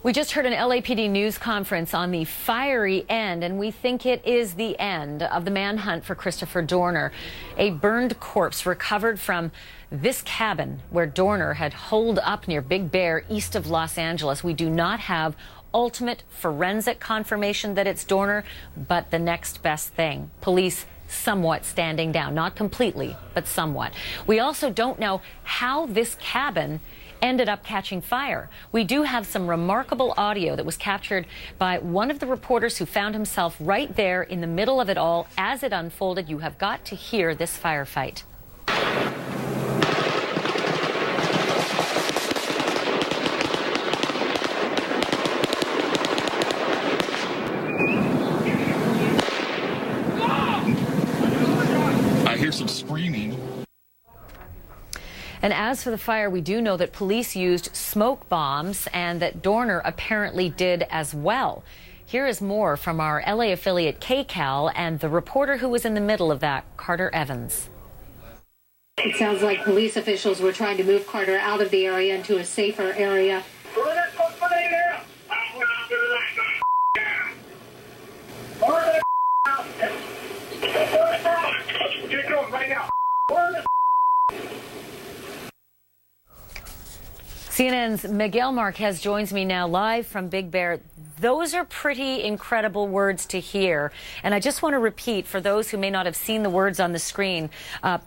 We just heard an LAPD news conference on the fiery end, and we think it is the end of the manhunt for Christopher Dorner. A burned corpse recovered from this cabin where Dorner had holed up near Big Bear, east of Los Angeles. We do not have ultimate forensic confirmation that it's Dorner, but the next best thing. Police somewhat standing down, not completely, but somewhat. We also don't know how this cabin ended up catching fire. We do have some remarkable audio that was captured by one of the reporters who found himself right there in the middle of it all as it unfolded. You have got to hear this firefight. I hear some screaming. And as for the fire, we do know that police used smoke bombs and that Dorner apparently did as well. Here is more from our LA affiliate KCAL and the reporter who was in the middle of that, Carter Evans. It sounds like police officials were trying to move Carter out of the area into a safer area. Get going right now. CNN's Miguel Marquez joins me now live from Big Bear. Those are pretty incredible words to hear. And I just want to repeat for those who may not have seen the words on the screen,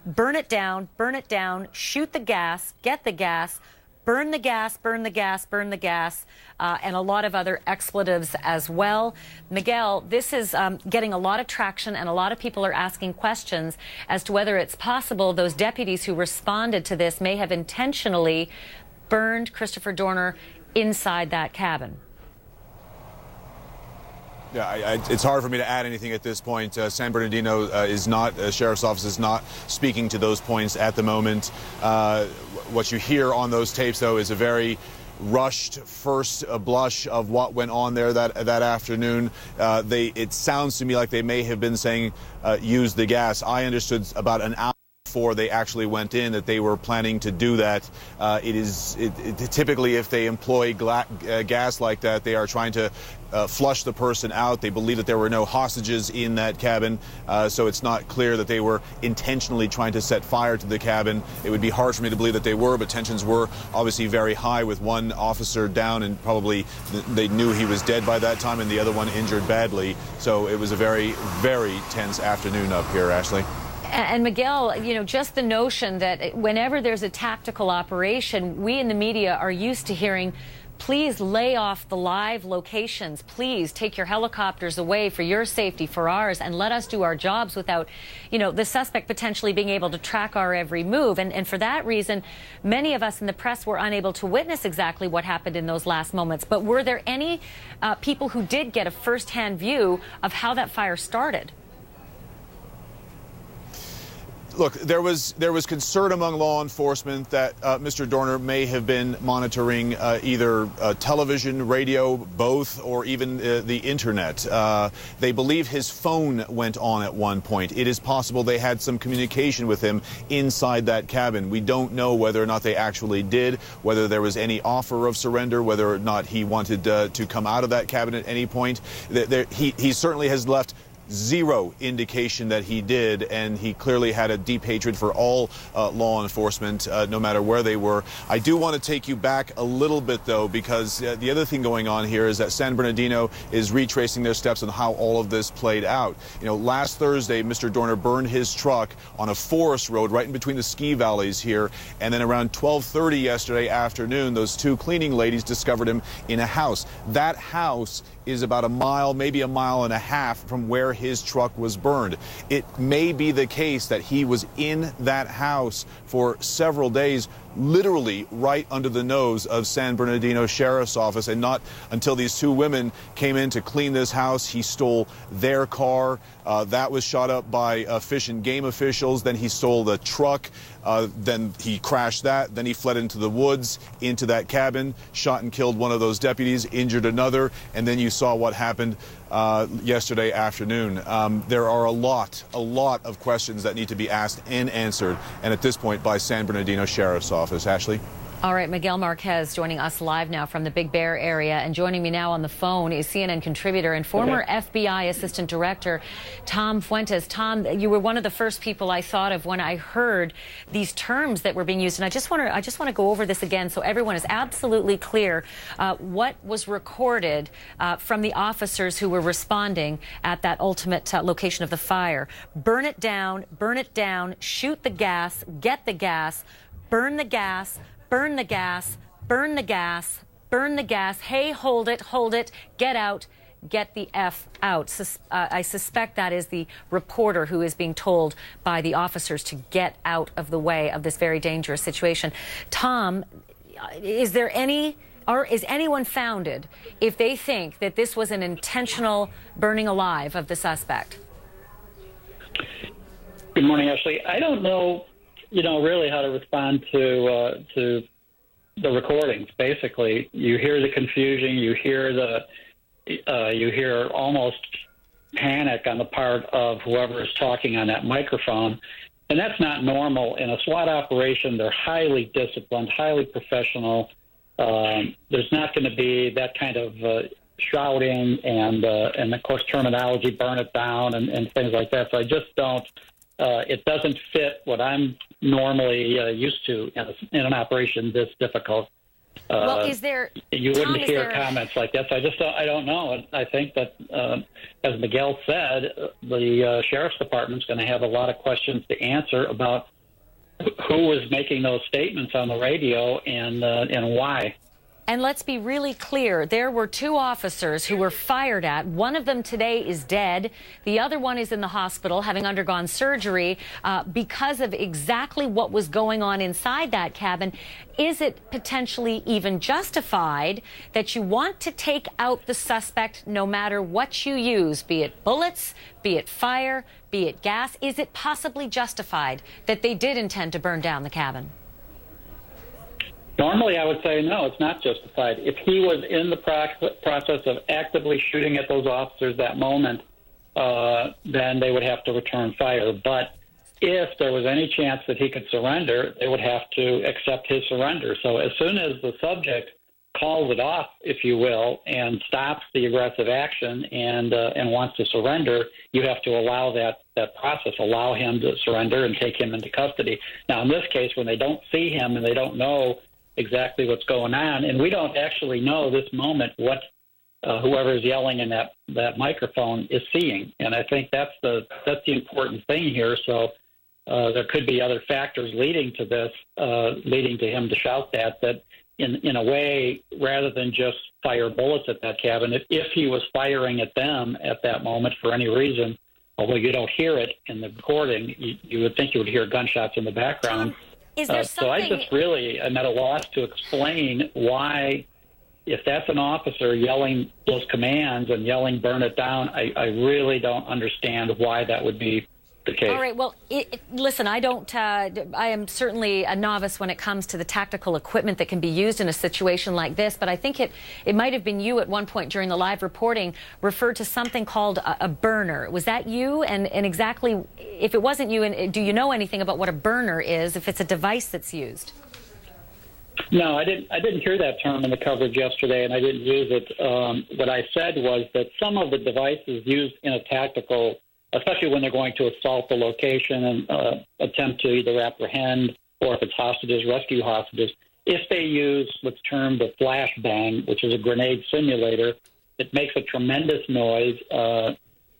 burn it down, shoot the gas, get the gas, burn the gas, burn the gas, burn the gas, and a lot of other expletives as well. Miguel, this is getting a lot of traction, and a lot of people are asking questions as to whether it's possible those deputies who responded to this may have intentionally burned Christopher Dorner inside that cabin. Yeah, it's hard for me to add anything at this point. San Bernardino Sheriff's Office is not speaking to those points at the moment. What you hear on those tapes, though, is a very rushed first blush of what went on there that afternoon. It sounds to me like they may have been saying use the gas. I understood about an hour before they actually went in that they were planning to do that. Typically, if they employ gas like that, they are trying to flush the person out. They believe that there were no hostages in that cabin, so it's not clear that they were intentionally trying to set fire to the cabin. It would be hard for me to believe that they were, but tensions were obviously very high with one officer down, and probably they knew he was dead by that time, and the other one injured badly. So it was a very, very tense afternoon up here, Ashley. And Miguel, you know, just the notion that whenever there's a tactical operation, we in the media are used to hearing, please lay off the live locations. Please take your helicopters away for your safety, for ours, and let us do our jobs without, you know, the suspect potentially being able to track our every move. And for that reason, many of us in the press were unable to witness exactly what happened in those last moments. But were there any people who did get a firsthand view of how that fire started? Look, there was concern among law enforcement that Mr. Dorner may have been monitoring either television, radio, both, or even the internet. They believe his phone went on at one point. It is possible they had some communication with him inside that cabin. We don't know whether or not they actually did, whether there was any offer of surrender, whether or not he wanted to come out of that cabin at any point. He certainly has left zero indication that he did, and he clearly had a deep hatred for all law enforcement, no matter where they were. I do want to take you back a little bit, though, because the other thing going on here is that San Bernardino is retracing their steps on how all of this played out. You know, last Thursday, Mr. Dorner burned his truck on a forest road right in between the ski valleys here, and then around 12:30 yesterday afternoon, those two cleaning ladies discovered him in a house. That house is about a mile, maybe a mile and a half from where his truck was burned. It may be the case that he was in that house for several days, literally right under the nose of San Bernardino Sheriff's Office, and not until these two women came in to clean this house. He stole their car. That was shot up by Fish and Game officials. Then he stole the truck. Then he crashed that. Then he fled into the woods, into that cabin, shot and killed one of those deputies, injured another, and then you saw what happened yesterday afternoon. There are a lot of questions that need to be asked and answered, and at this point by San Bernardino Sheriff's Office. Ashley? All right, Miguel Marquez joining us live now from the Big Bear area, and joining me now on the phone is CNN contributor and former FBI Assistant Director Tom Fuentes. Tom, you were one of the first people I thought of when I heard these terms that were being used, and I just want to go over this again so everyone is absolutely clear what was recorded from the officers who were responding at that ultimate location of the fire. Burn it down, shoot the gas, get the gas, burn the gas, burn the gas, burn the gas, burn the gas. Hey, hold it, get out, get the F out. I suspect that is the reporter who is being told by the officers to get out of the way of this very dangerous situation. Tom, is anyone founded if they think that this was an intentional burning alive of the suspect? Good morning, Ashley. I don't know really how to respond to the recordings. Basically, you hear the confusion, you hear almost panic on the part of whoever is talking on that microphone, and that's not normal in a SWAT operation. They're highly disciplined, highly professional. There's not going to be that kind of shouting and of course terminology, burn it down and things like that. So I just don't. It doesn't fit what I'm normally used to in an operation this difficult. Well, is there? You wouldn't hear comments like this. I don't know. I think that, as Miguel said, the sheriff's department's going to have a lot of questions to answer about who was making those statements on the radio and why. And let's be really clear, there were two officers who were fired at. One of them today is dead. The other one is in the hospital having undergone surgery because of exactly what was going on inside that cabin. Is it potentially even justified that you want to take out the suspect no matter what you use, be it bullets, be it fire, be it gas? Is it possibly justified that they did intend to burn down the cabin? Normally, I would say no, it's not justified. If he was in the process of actively shooting at those officers that moment, then they would have to return fire. But if there was any chance that he could surrender, they would have to accept his surrender. So as soon as the subject calls it off, if you will, and stops the aggressive action and wants to surrender, you have to allow that process, allow him to surrender and take him into custody. Now, in this case, when they don't see him and they don't know exactly what's going on, and we don't actually know this moment what whoever is yelling in that microphone is seeing, and I think that's the important thing here. So there could be other factors leading to this, leading to him to shout that in a way, rather than just fire bullets at that cabin. If he was firing at them at that moment for any reason, although you don't hear it in the recording, you would think you would hear gunshots in the background. Is there something... So I just really am at a loss to explain why, if that's an officer yelling those commands and yelling burn it down, I really don't understand why that would be the case. All right, well, listen, I am certainly a novice when it comes to the tactical equipment that can be used in a situation like this, but I think it might have been you at one point during the live reporting referred to something called a burner. Was that you? And exactly, if it wasn't you, and do you know anything about what a burner is, if it's a device that's used? No, I didn't hear that term in the coverage yesterday, and I didn't use it. What I said was that some of the devices used in a tactical, especially when they're going to assault the location and attempt to either apprehend or, if it's hostages, rescue hostages, if they use what's termed a flashbang, which is a grenade simulator, it makes a tremendous noise.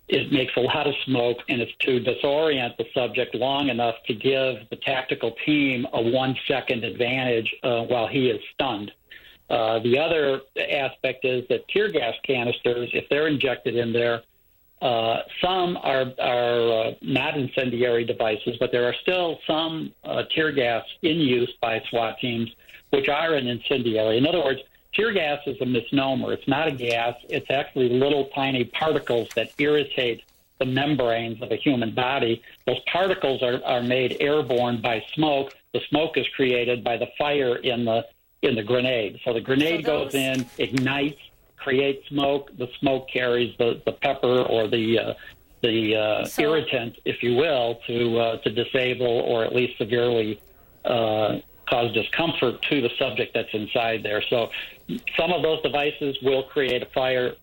It makes a lot of smoke, and it's to disorient the subject long enough to give the tactical team a 1-second advantage while he is stunned. The other aspect is that tear gas canisters, if they're injected in there, some are not incendiary devices, but there are still some tear gas in use by SWAT teams which are an incendiary. In other words, tear gas is a misnomer. It's not a gas. It's actually little tiny particles that irritate the membranes of a human body. Those particles are made airborne by smoke. The smoke is created by the fire in the grenade. So the grenade goes in, ignites, creates smoke. The smoke carries the pepper or the irritant, if you will, to disable or at least severely cause discomfort to the subject that's inside there. So some of those devices will create a fire,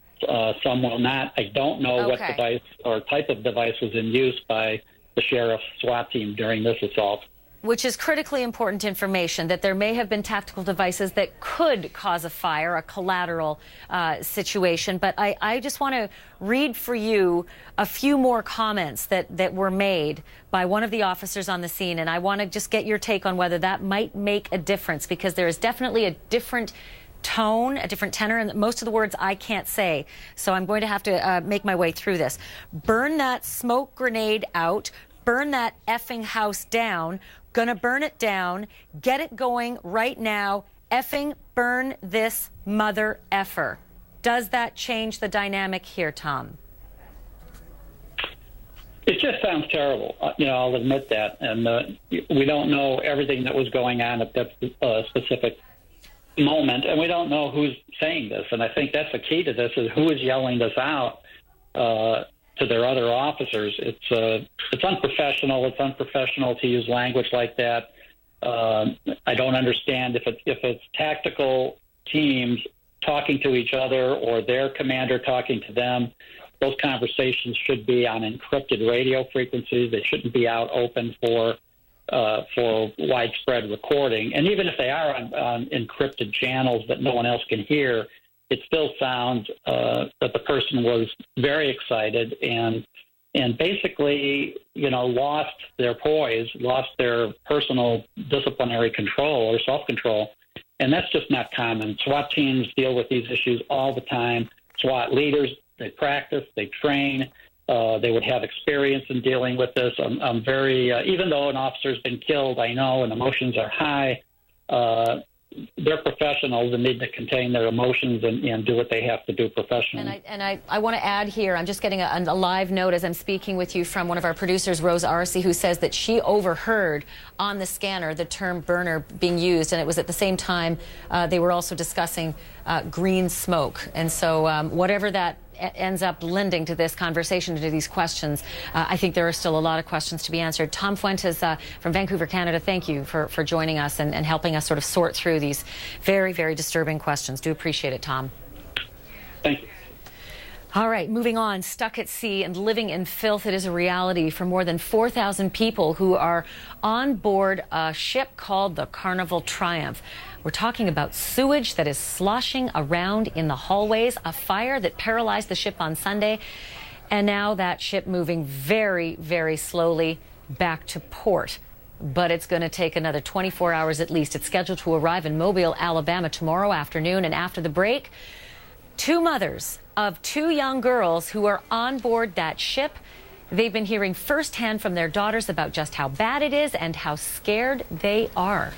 some will not. I don't know what device or type of device was in use by the sheriff's SWAT team during this assault. Which is critically important information, that there may have been tactical devices that could cause a fire, a collateral situation. But I just want to read for you a few more comments that were made by one of the officers on the scene. And I want to just get your take on whether that might make a difference, because there is definitely a different tone, a different tenor, and most of the words I can't say. So I'm going to have to make my way through this. Burn that smoke grenade out. Burn that effing house down. Gonna burn it down. Get it going right now. Effing burn this mother effer. Does that change the dynamic here, Tom? It just sounds terrible. I'll admit that. And we don't know everything that was going on at that specific moment, and we don't know who's saying this. And I think that's the key to this, is who is yelling this out to their other officers. It's unprofessional. It's unprofessional to use language like that. I don't understand if it's tactical teams talking to each other or their commander talking to them. Those conversations should be on encrypted radio frequencies. They shouldn't be out open for widespread recording. And even if they are on encrypted channels that no one else can hear, it still sounds that the person was very excited and basically, lost their poise, lost their personal disciplinary control or self-control. And that's just not common. SWAT teams deal with these issues all the time. SWAT leaders, they practice, they train. They would have experience in dealing with this. I'm very, even though an officer's been killed, I know, and emotions are high, they're professionals and need to contain their emotions and do what they have to do professionally. And I want to add here, I'm just getting a live note as I'm speaking with you from one of our producers, Rose Arce, who says that she overheard on the scanner the term burner being used, and it was at the same time they were also discussing green smoke. And so whatever that ends up lending to this conversation, to these questions, I think there are still a lot of questions to be answered. Tom Fuentes from Vancouver, Canada, thank you for joining us and helping us sort of sort through these very, very disturbing questions. Do appreciate it, Tom. Thank you. All right, moving on. Stuck at sea and living in filth, it is a reality for more than 4,000 people who are on board a ship called the Carnival Triumph. We're talking about sewage that is sloshing around in the hallways, a fire that paralyzed the ship on Sunday, and now that ship moving very, very slowly back to port. But it's going to take another 24 hours at least. It's scheduled to arrive in Mobile, Alabama tomorrow afternoon, and after the break, two mothers of two young girls who are on board that ship. They've been hearing firsthand from their daughters about just how bad it is and how scared they are.